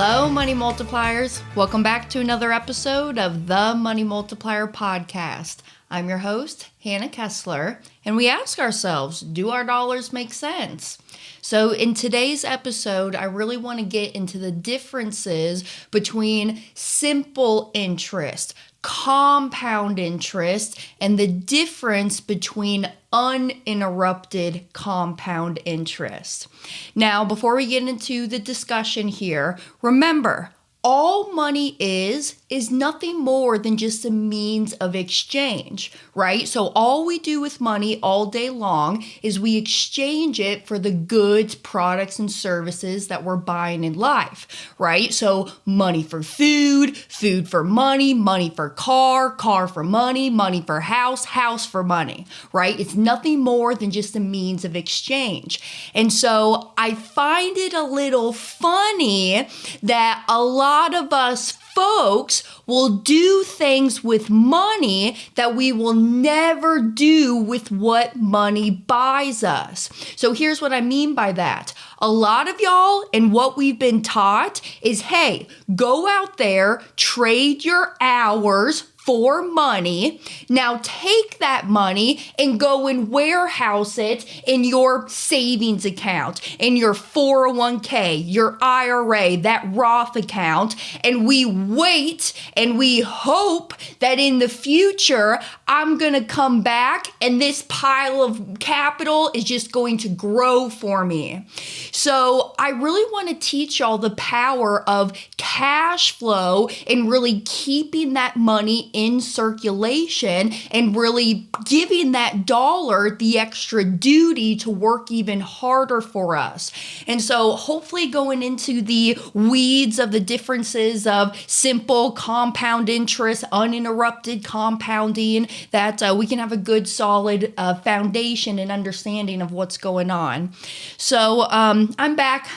Hello, Money Multipliers. Welcome back to another episode of the Money Multiplier podcast. I'm your host, Hannah Kessler, and we ask ourselves, do our dollars make sense? So in today's episode, I really want to get into the differences between simple interest, compound interest, and the difference between uninterrupted compound interest. Now, before we get into the discussion here, remember, all money is nothing more than just a means of exchange, right? So all we do with money all day long is we exchange it for the goods, products, and services that we're buying in life, right? So money for food, food for money, money for car, car for money, money for house, house for money, right? It's nothing more than just a means of exchange. And so I find it a little funny that a lot of us folks will do things with money that we will never do with what money buys us. So here's what I mean by that. A lot of y'all and what we've been taught is, hey, go out there, trade your hours for money. Now take that money and go and warehouse it in your savings account, in your 401k, your IRA, that Roth account. And we wait and we hope that in the future, I'm going to come back and this pile of capital is just going to grow for me. So I really want to teach y'all the power of cash flow and really keeping that money in circulation and really giving that dollar the extra duty to work even harder for us. And so hopefully going into the weeds of the differences of simple compound interest, uninterrupted compounding, that we can have a good solid foundation and understanding of what's going on. So I'm back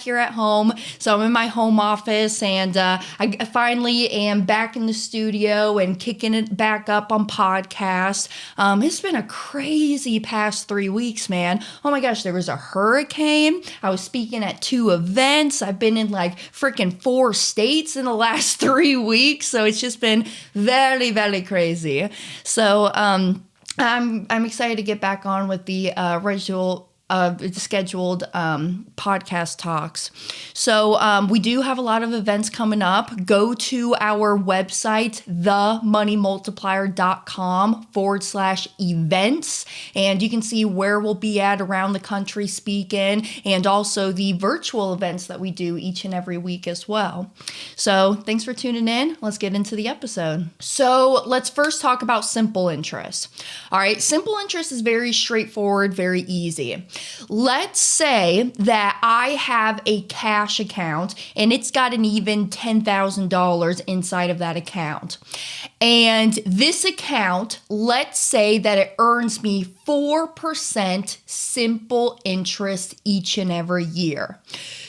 here at home. So I'm in my home office and I finally am back in the studio and kicking it back up on podcast. It's been a crazy past 3 weeks, man. Oh my gosh, there was a hurricane. I was speaking at 2 events. I've been in like freaking 4 states in the last 3 weeks. So it's just been very, very crazy. So I'm excited to get back on with the scheduled podcast talks. So we do have a lot of events coming up. Go to our website, themoneymultiplier.com/events, and you can see where we'll be at around the country speaking, and also the virtual events that we do each and every week as well. So thanks for tuning in. Let's get into the episode. So let's first talk about simple interest. All right, simple interest is very straightforward, very easy. Let's say that I have a cash account and it's got an even $10,000 inside of that account. And this account, let's say that it earns me 4% simple interest each and every year.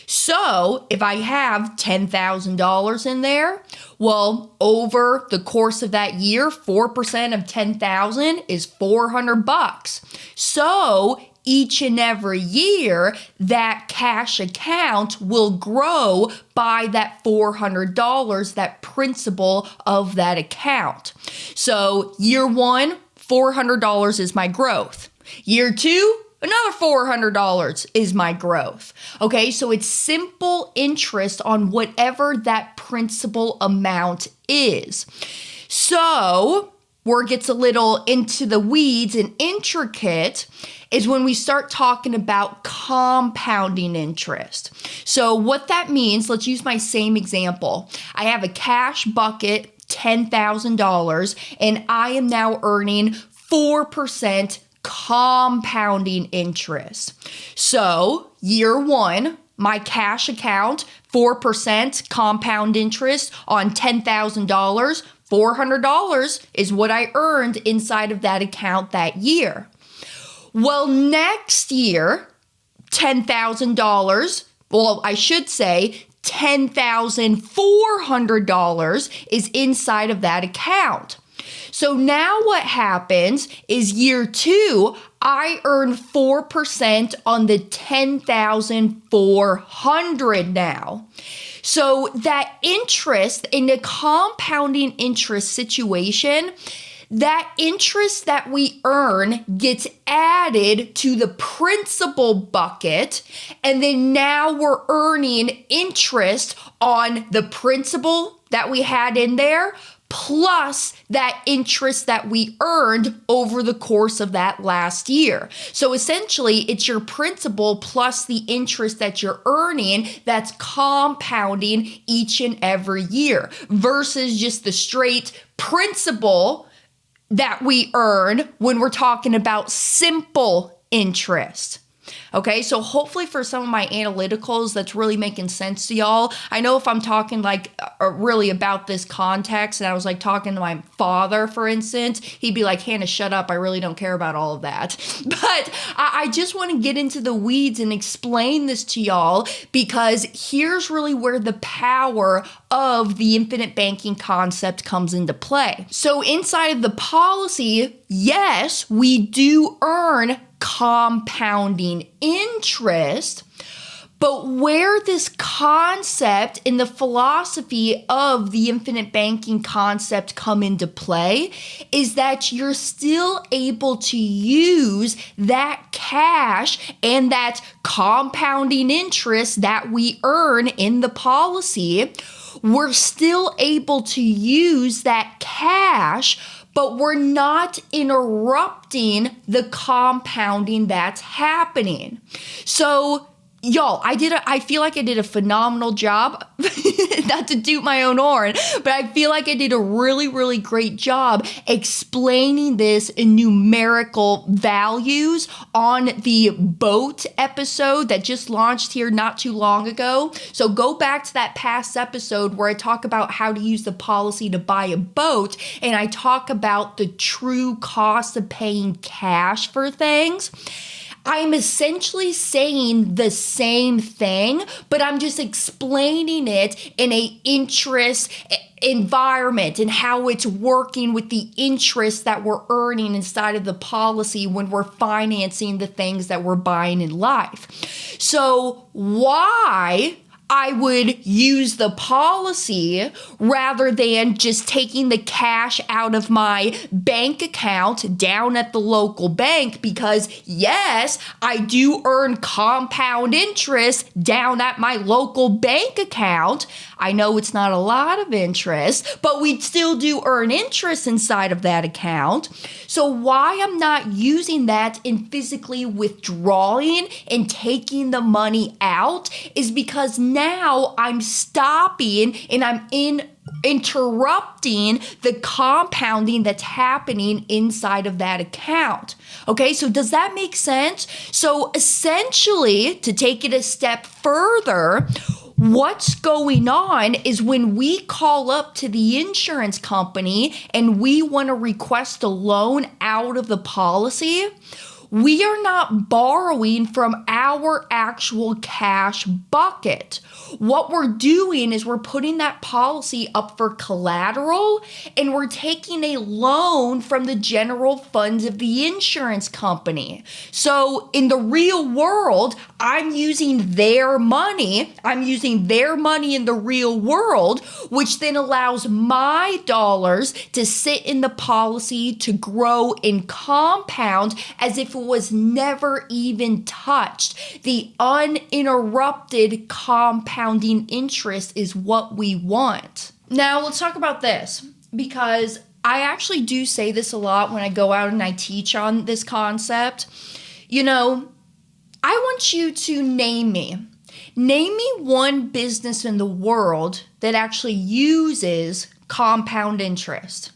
So if I have $10,000 in there, well, over the course of that year, 4% of 10,000 is $400. So each and every year, that cash account will grow by that $400, that principal of that account. So year 1, $400 is my growth. Year 2, another $400 is my growth. Okay, so it's simple interest on whatever that principal amount is. So where it gets a little into the weeds and intricate is when we start talking about compounding interest. So what that means, let's use my same example. I have a cash bucket, $10,000, and I am now earning 4% compounding interest. So year 1, my cash account, 4% compound interest on $10,000, $400 is what I earned inside of that account that year. Well, next year, $10,000, well, I should say $10,400 is inside of that account. So now what happens is year 2, I earn 4% on the $10,400 now. So that interest in the compounding interest situation, that interest that we earn gets added to the principal bucket, and then now we're earning interest on the principal that we had in there, plus that interest that we earned over the course of that last year. So essentially, it's your principal plus the interest that you're earning that's compounding each and every year versus just the straight principal that we earn when we're talking about simple interest. Okay, so hopefully for some of my analyticals, that's really making sense to y'all. I know if I'm talking really about this context, and I was talking to my father, for instance, he'd be like, Hannah, shut up. I really don't care about all of that. But I just want to get into the weeds and explain this to y'all, because here's really where the power of the infinite banking concept comes into play. So inside of the policy, yes, we do earn compounding interest, but where this concept and the philosophy of the infinite banking concept come into play is that you're still able to use that cash and that compounding interest that we earn in the policy. We're still able to use that cash, but we're not interrupting the compounding that's happening. So, y'all, I feel like I did a phenomenal job, not to toot my own horn, but I feel like I did a really, really great job explaining this in numerical values on the boat episode that just launched here not too long ago. So go back to that past episode where I talk about how to use the policy to buy a boat, and I talk about the true cost of paying cash for things. I'm essentially saying the same thing, but I'm just explaining it in a interest environment and how it's working with the interest that we're earning inside of the policy when we're financing the things that we're buying in life. So why I would use the policy rather than just taking the cash out of my bank account down at the local bank, because yes, I do earn compound interest down at my local bank account. I know it's not a lot of interest, but we still do earn interest inside of that account. So why I'm not using that in physically withdrawing and taking the money out is because now I'm stopping and I'm interrupting the compounding that's happening inside of that account. Okay, so does that make sense? So essentially, to take it a step further, what's going on is when we call up to the insurance company and we want to request a loan out of the policy, we are not borrowing from our actual cash bucket. What we're doing is we're putting that policy up for collateral, and we're taking a loan from the general funds of the insurance company. So in the real world, I'm using their money. I'm using their money in the real world, which then allows my dollars to sit in the policy to grow and compound as if it was never even touched. The uninterrupted compounding interest is what we want. Now, let's talk about this, because I actually do say this a lot when I go out and I teach on this concept. You know, I want you to name me one business in the world that actually uses compound interest.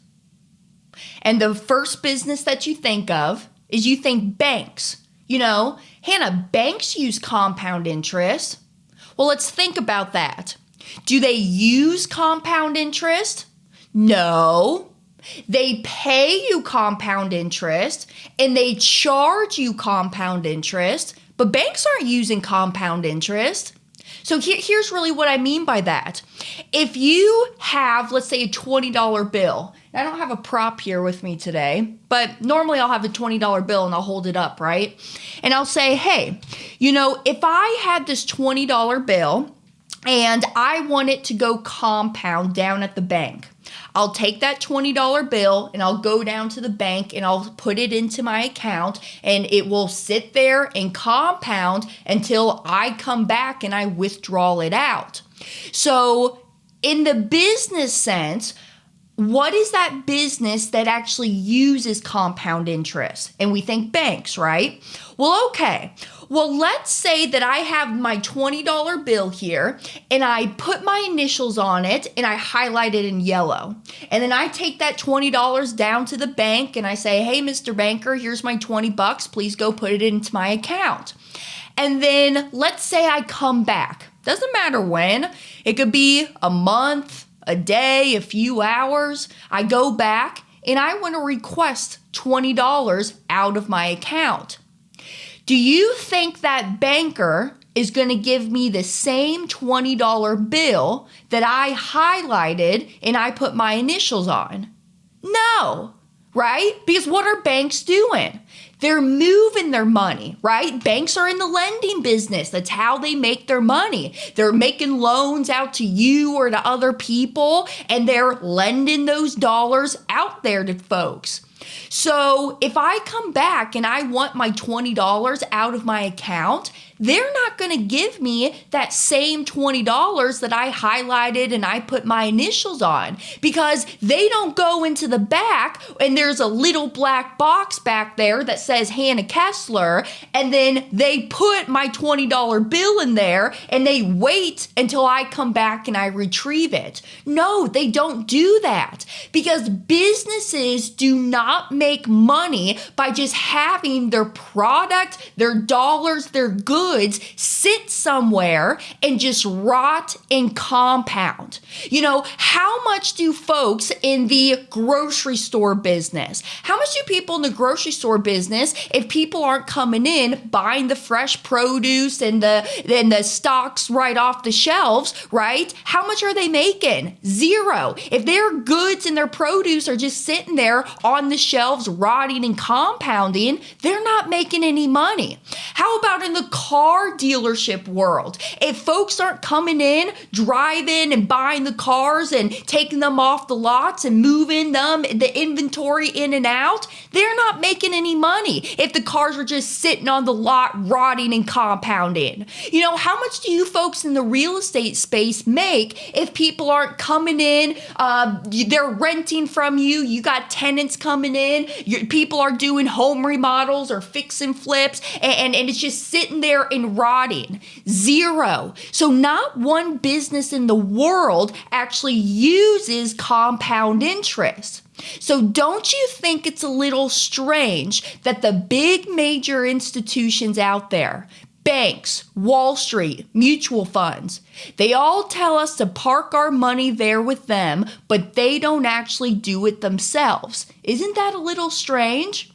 And the first business that you think of is you think banks. You know, Hannah, banks use compound interest. Well, let's think about that. Do they use compound interest? No. They pay you compound interest and they charge you compound interest, but banks aren't using compound interest. So here's really what I mean by that. If you have, let's say, a $20 bill, I don't have a prop here with me today, but normally I'll have a $20 bill and I'll hold it up, right? And I'll say, hey, you know, if I had this $20 bill and I want it to go compound down at the bank. I'll take that $20 bill and I'll go down to the bank and I'll put it into my account, and it will sit there and compound until I come back and I withdraw it out. So in the business sense, what is that business that actually uses compound interest? And we think banks, right? Well, okay. Well, let's say that I have my $20 bill here and I put my initials on it and I highlight it in yellow. And then I take that $20 down to the bank and I say, hey, Mr. Banker, here's my $20. Please go put it into my account. And then let's say I come back. Doesn't matter when. It could be a month, a day, a few hours. I go back and I want to request $20 out of my account. Do you think that banker is going to give me the same $20 bill that I highlighted and I put my initials on? No, right? Because what are banks doing? They're moving their money, right? Banks are in the lending business. That's how they make their money. They're making loans out to you or to other people, and they're lending those dollars out there to folks. So if I come back and I want my $20 out of my account, they're not going to give me that same $20 that I highlighted and I put my initials on, because they don't go into the back and there's a little black box back there that says Hannah Kessler, and then they put my $20 bill in there and they wait until I come back and I retrieve it. No, they don't do that, because businesses do not make money by just having their product, their dollars, their goods sit somewhere and just rot and compound. You know, how much do folks in the grocery store business, how much do people in the grocery store business, if people aren't coming in, buying the fresh produce and the stocks right off the shelves, right? How much are they making? Zero. If their goods and their produce are just sitting there on the shelves, rotting and compounding, they're not making any money. How about in the car dealership world? If folks aren't coming in, driving and buying the cars and taking them off the lots and moving them, the inventory in and out, they're not making any money if the cars are just sitting on the lot rotting and compounding. You know, how much do you folks in the real estate space make if people aren't coming in, they're renting from you, you got tenants coming in, people are doing home remodels or fixing flips, and it's just sitting there and rotting? Zero. So not one business in the world actually uses compound interest. So don't you think it's a little strange that the big major institutions out there, banks, Wall Street, mutual funds, they all tell us to park our money there with them, but they don't actually do it themselves? Isn't that a little strange?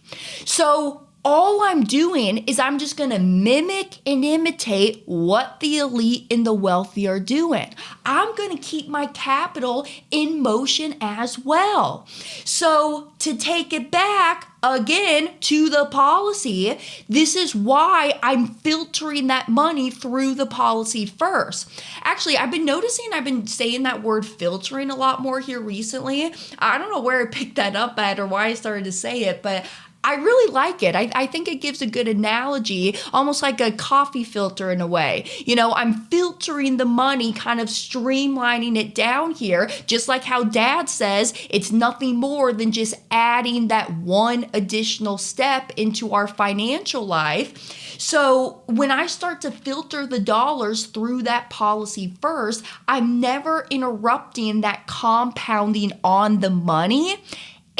So all I'm doing is I'm just going to mimic and imitate what the elite and the wealthy are doing. I'm going to keep my capital in motion as well. So to take it back again to the policy, this is why I'm filtering that money through the policy first. Actually, I've been saying that word filtering a lot more here recently. I don't know where I picked that up at or why I started to say it, but I really like it. I think it gives a good analogy, almost like a coffee filter in a way. You know, I'm filtering the money, kind of streamlining it down here, just like how Dad says it's nothing more than just adding that one additional step into our financial life. So when I start to filter the dollars through that policy first, I'm never interrupting that compounding on the money.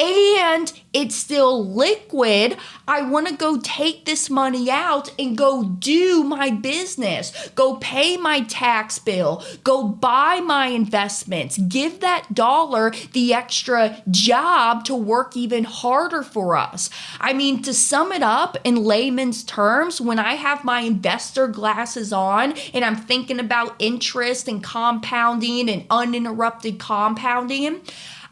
And it's still liquid. I want to go take this money out and go do my business, go pay my tax bill, go buy my investments, give that dollar the extra job to work even harder for us. I mean, to sum it up in layman's terms, when I have my investor glasses on and I'm thinking about interest and compounding and uninterrupted compounding,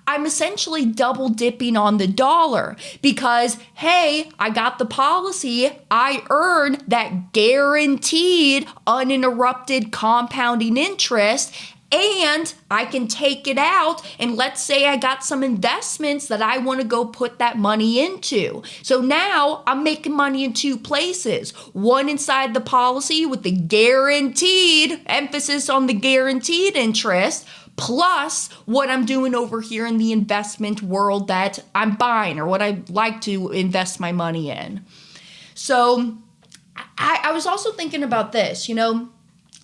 I'm essentially double dipping on the dollar because, hey, I got the policy. I earn that guaranteed uninterrupted compounding interest. And I can take it out, and let's say I got some investments that I want to go put that money into. So now I'm making money in two places. One inside the policy with the guaranteed, emphasis on the guaranteed interest, plus what I'm doing over here in the investment world that I'm buying or what I like to invest my money in. So I was also thinking about this,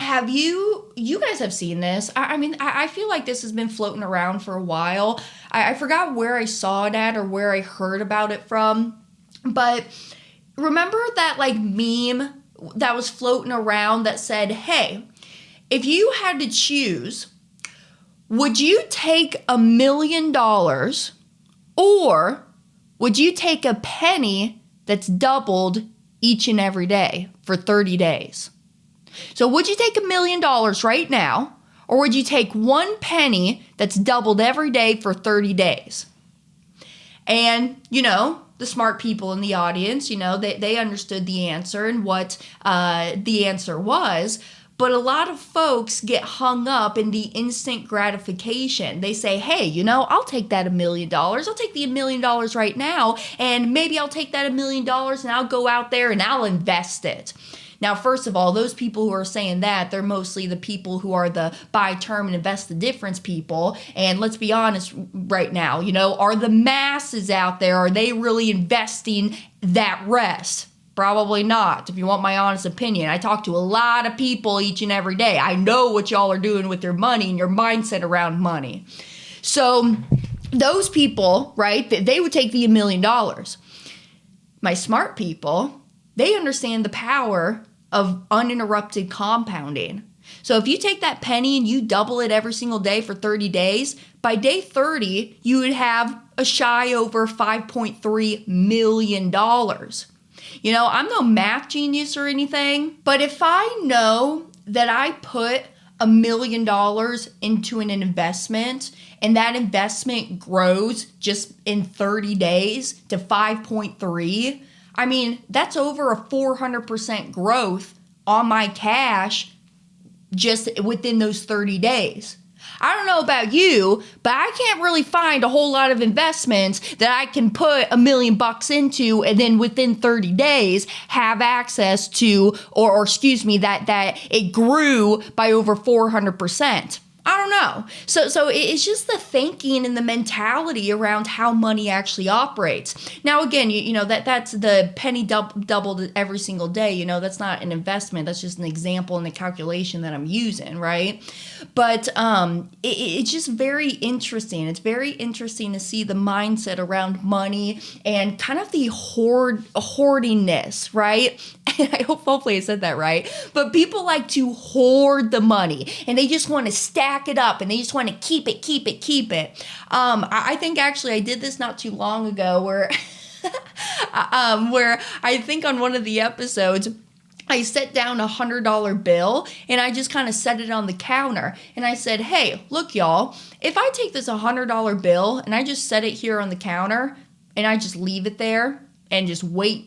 have you guys have seen this? I feel like this has been floating around for a while. I forgot where I saw it at or where I heard about it from. But remember that meme that was floating around that said, hey, if you had to choose, would you take $1 million or would you take a penny that's doubled each and every day for 30 days? So would you take $1 million right now, or would you take one penny that's doubled every day for 30 days? And, the smart people in the audience, they understood the answer and what the answer was. But a lot of folks get hung up in the instant gratification. They say, hey, I'll take that $1 million. I'll take the $1 million right now. And maybe I'll take that $1 million and I'll go out there and I'll invest it. Now, first of all, those people who are saying that, they're mostly the people who are the buy term and invest the difference people. And let's be honest right now, are the masses out there, are they really investing that rest? Probably not, if you want my honest opinion. I talk to a lot of people each and every day. I know what y'all are doing with your money and your mindset around money. So those people, right, they would take the $1 million. My smart people, they understand the power of uninterrupted compounding. So if you take that penny and you double it every single day for 30 days, by day 30, you would have a shy over $5.3 million. I'm no math genius or anything, but if I know that I put $1 million into an investment and that investment grows just in 30 days to 5.3, that's over a 400% growth on my cash just within those 30 days. I don't know about you, but I can't really find a whole lot of investments that I can put $1 million into and then within 30 days have access to, that it grew by over 400%. I don't know. So it's just the thinking and the mentality around how money actually operates. Now, again, that's the penny doubled every single day. That's not an investment. That's just an example in the calculation that I'm using, right? But it's just very interesting. It's very interesting to see the mindset around money and kind of the hoardingness, right? And hopefully I said that right. But people like to hoard the money and they just want to stack it up and they just want to keep it. I think actually I did this not too long ago where I think on one of the episodes, I set down $100 bill and I just kind of set it on the counter and I said, hey, look, y'all, if I take this $100 bill and I just set it here on the counter and I just leave it there and just wait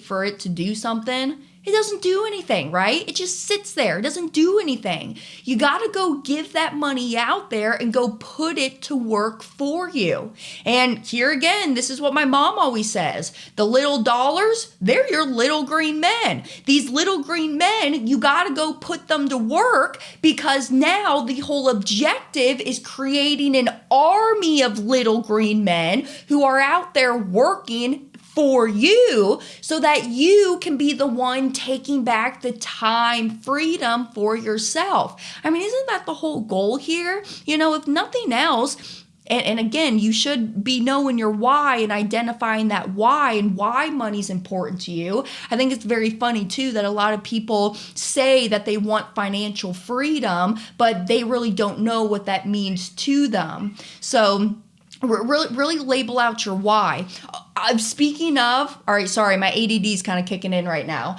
for it to do something, it doesn't do anything, right? It just sits there. It doesn't do anything. You got to go give that money out there and go put it to work for you. And here again, this is what my mom always says. The little dollars, they're your little green men. These little green men, you got to go put them to work because now the whole objective is creating an army of little green men who are out there working for you so that you can be the one taking back the time freedom for yourself. Isn't that the whole goal here? If nothing else, and again, you should be knowing your why and identifying that why and why money's important to you. I think it's very funny too that a lot of people say that they want financial freedom, but they really don't know what that means to them. So really label out your why. Speaking of, all right, sorry, my ADD is kind of kicking in right now.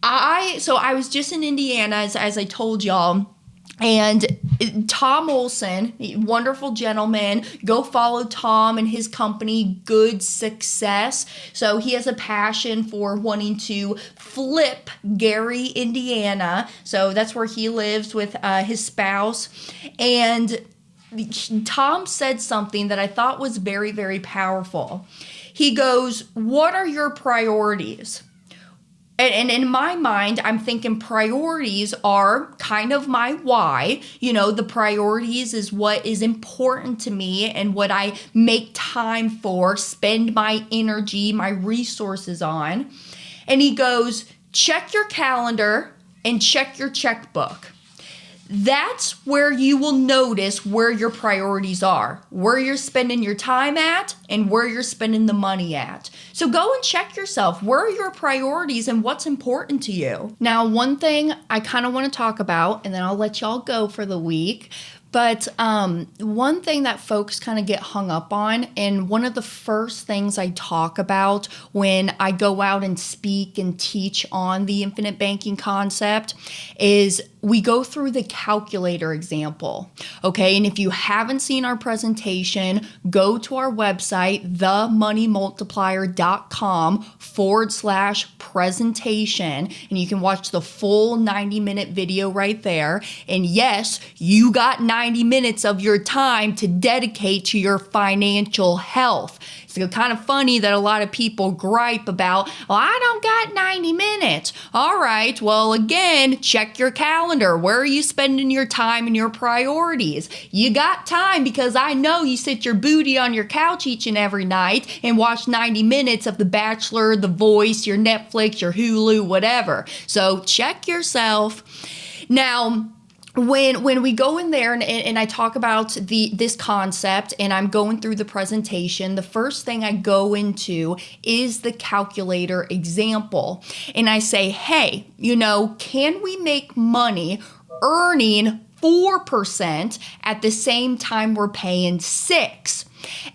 I was just in Indiana, as I told y'all, And Tom Olson, wonderful gentleman, go follow Tom and his company, Good Success. So he has a passion for wanting to flip Gary, Indiana. So that's where he lives with his spouse. And Tom said something that I thought was very, very powerful. He goes, "What are your priorities?" And in my mind, I'm thinking priorities are kind of my why. The priorities is what is important to me and what I make time for, spend my energy, my resources on. And he goes, check your calendar and check your checkbook. That's where you will notice where your priorities are, where you're spending your time at, and where you're spending the money at. So go and check yourself. Where are your priorities and what's important to you? Now, one thing I kind of want to talk about, and then I'll let y'all go for the week. But one thing that folks kind of get hung up on, and one of the first things I talk about when I go out and speak and teach on the infinite banking concept, is we go through the calculator example, okay? And if you haven't seen our presentation, go to our website, themoneymultiplier.com/presentation, and you can watch the full 90-minute video right there. And yes, you got 90 minutes of your time to dedicate to your financial health. It's kind of funny that a lot of people gripe about, well, I don't got 90 minutes. All right, well, again, check your calendar. Where are you spending your time and your priorities? You got time because I know you sit your booty on your couch each and every night and watch 90 minutes of The Bachelor, The Voice, your Netflix, your Hulu, whatever. So check yourself. Now, when we go in there and I talk about this concept and I'm going through the presentation, the first thing I go into is the calculator example. And I say, hey, can we make money earning 4% at the same time we're paying 6%?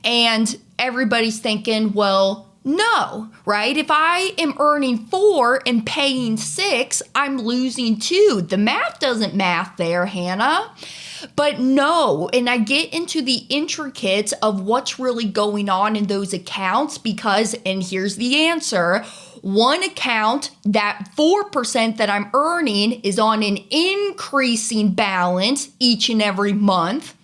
And everybody's thinking, well, no, right? If I am earning 4 and paying 6, I'm losing 2. The math doesn't math there, Hannah. But no, and I get into the intricacies of what's really going on in those accounts because, and here's the answer, one account, that 4% that I'm earning is on an increasing balance each and every month,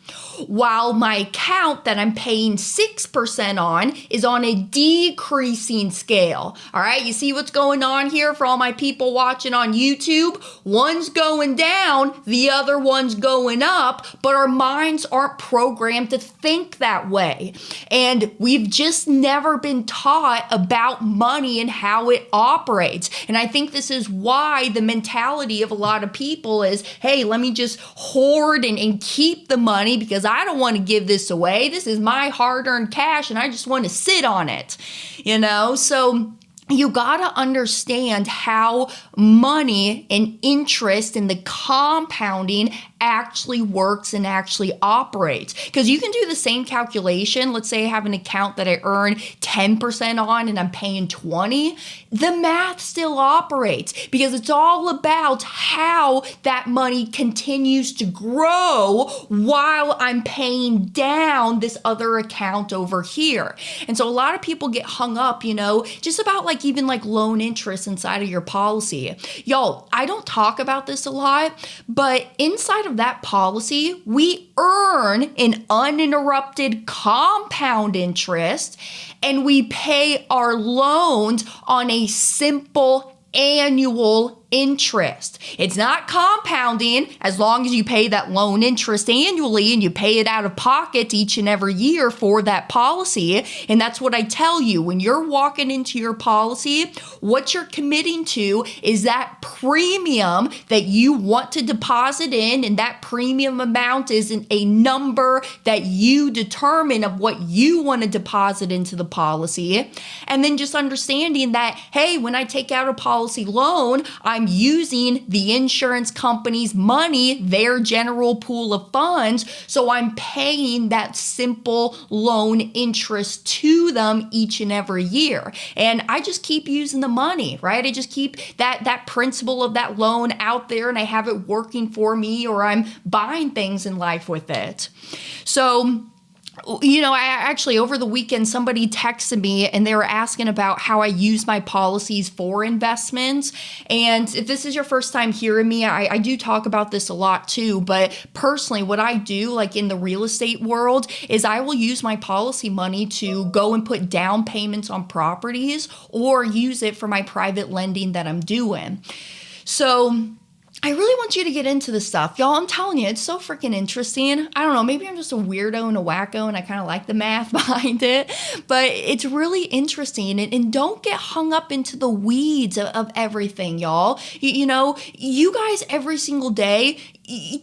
while my account that I'm paying 6% on is on a decreasing scale. All right, you see what's going on here for all my people watching on YouTube? One's going down, the other one's going up, but our minds aren't programmed to think that way. And we've just never been taught about money and how it operates. And I think this is why the mentality of a lot of people is, hey, let me just hoard and keep the money because I don't want to give this away. This is my hard-earned cash and I just want to sit on it, So you got to understand how money and interest and the compounding actually works and actually operates. Because you can do the same calculation. Let's say I have an account that I earn 10% on and I'm paying 20. The math still operates because it's all about how that money continues to grow while I'm paying down this other account over here. And so a lot of people get hung up, just about even loan interest inside of your policy. Y'all, I don't talk about this a lot, but inside of that policy, we earn an uninterrupted compound interest and we pay our loans on a simple annual interest. It's not compounding as long as you pay that loan interest annually and you pay it out of pocket each and every year for that policy. And that's what I tell you. When you're walking into your policy, what you're committing to is that premium that you want to deposit in, and that premium amount is a number that you determine of what you want to deposit into the policy. And then just understanding that, hey, when I take out a policy loan, I'm I'm using the insurance company's money, their general pool of funds. So I'm paying that simple loan interest to them each and every year. And I just keep using the money, right? I just keep that principle of that loan out there, and I have it working for me, or I'm buying things in life with it. So, I actually, over the weekend, somebody texted me and they were asking about how I use my policies for investments. And if this is your first time hearing me, I do talk about this a lot too. But personally, what I do, like in the real estate world, is I will use my policy money to go and put down payments on properties or use it for my private lending that I'm doing. So I really want you to get into this stuff. Y'all, I'm telling you, it's so freaking interesting. I don't know, maybe I'm just a weirdo and a wacko and I kind of like the math behind it, but it's really interesting. And don't get hung up into the weeds of everything, y'all. You guys every single day,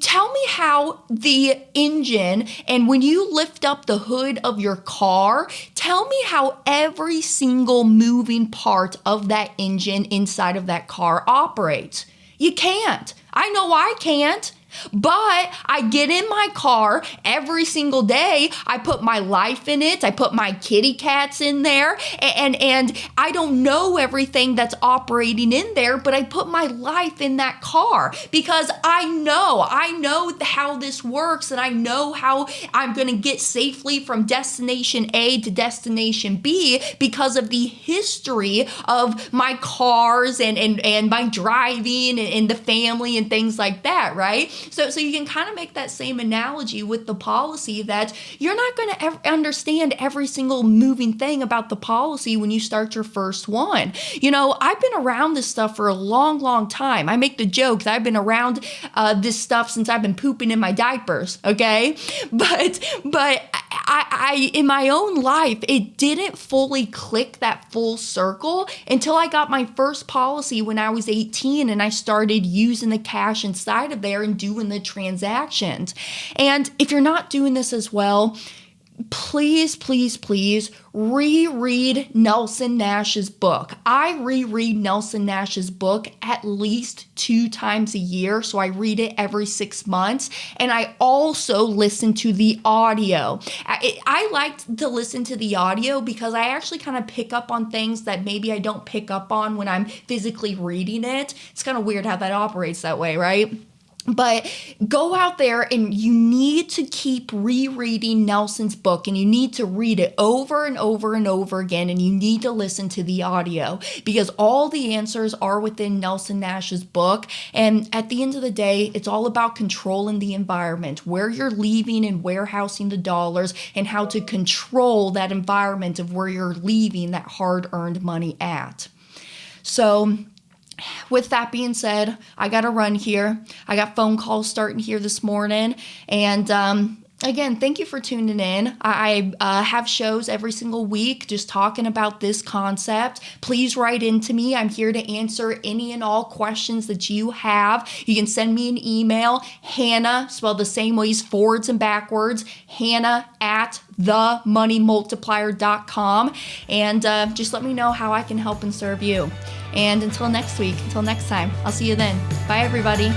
tell me how the engine, and when you lift up the hood of your car, tell me how every single moving part of that engine inside of that car operates. You can't. I know I can't. But I get in my car every single day. I put my life in it. I put my kitty cats in there. And I don't know everything that's operating in there, but I put my life in that car because I know how this works, and I know how I'm going to get safely from destination A to destination B because of the history of my cars and my driving and the family and things like that, right? So you can kind of make that same analogy with the policy, that you're not going to understand every single moving thing about the policy when you start your first one. I've been around this stuff for a long, long time. I make the joke that I've been around this stuff since I've been pooping in my diapers, okay? But I in my own life, it didn't fully click that full circle until I got my first policy when I was 18 and I started using the cash inside of there and doing the transactions. And if you're not doing this as well, please, please, please reread Nelson Nash's book. I reread Nelson Nash's book at least 2 times a year. So I read it every 6 months. And I also listen to the audio. I like to listen to the audio because I actually kind of pick up on things that maybe I don't pick up on when I'm physically reading it. It's kind of weird how that operates that way, right? But go out there and you need to keep rereading Nelson's book, and you need to read it over and over and over again, and you need to listen to the audio because all the answers are within Nelson Nash's book. And at the end of the day, it's all about controlling the environment, where you're leaving and warehousing the dollars, and how to control that environment of where you're leaving that hard-earned money at. So with that being said, I got to run here. I got phone calls starting here this morning. And again, thank you for tuning in. I have shows every single week just talking about this concept. Please write into me. I'm here to answer any and all questions that you have. You can send me an email, Hannah, spelled the same ways, forwards and backwards, hannah@themoneymultiplier.com. And just let me know how I can help and serve you. And until next week, until next time, I'll see you then. Bye, everybody.